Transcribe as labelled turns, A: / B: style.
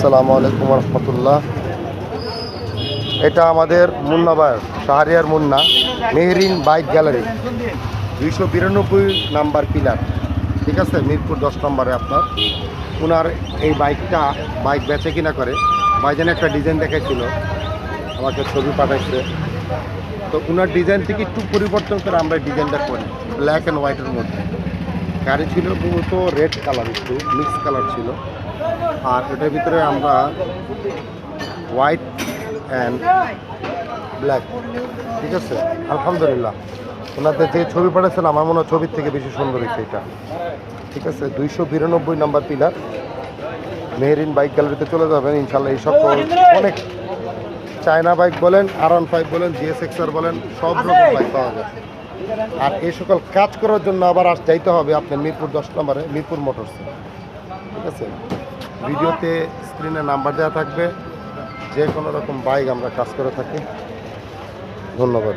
A: আসসালামু আলাইকুম রহমতুল্লাহ। এটা আমাদের মুন্না ভাই, Shahriar Munna, Mehreen bike gallery, 292 number pillar, ঠিক আছে, মিরপুর 10 নম্বরে আপনার। ওনার এই বাইক বেচে কিনা করে। ভাইজান একটা ডিজাইন দেখাইছিল, আমাকে ছবি পাঠাইছে, তো ওনার ডিজাইন থেকে একটু পরিবর্তন করে আমরা ডিজাইনটা করি ব্ল্যাক অ্যান্ড হোয়াইটের মধ্যে। গাড়ি ছিল মূলত রেড কালার, একটু মিক্স কালার ছিল, আর এটার ভিতরে আমরা হোয়াইট অ্যান্ড ব্ল্যাক, ঠিক আছে। আলহামদুলিল্লাহ, ওনাদের যে ছবি পাঠাচ্ছেন আমার মনে হয় ছবির থেকে বেশি সুন্দর হয়েছে এটা, ঠিক আছে। 292 নাম্বার পিলার, মেহরিন বাইক গ্যালারিতে চলে যাবেন ইনশাল্লাহ। এই সকল অনেক চায়না বাইক বলেন, R15 বলেন, GSXR বলেন, সব রকম বাইক পাওয়া যায়। আর এই সকল কাজ করার জন্য আবার যাইতে হবে আপনার মিরপুর 10 নম্বরে, মিরপুর মোটরস, ঠিক আছে। ভিডিওতে স্ক্রিনে নাম্বার দেওয়া থাকবে, যে কোনো রকম বাইক আমরা কাজ করে থাকি। ধন্যবাদ।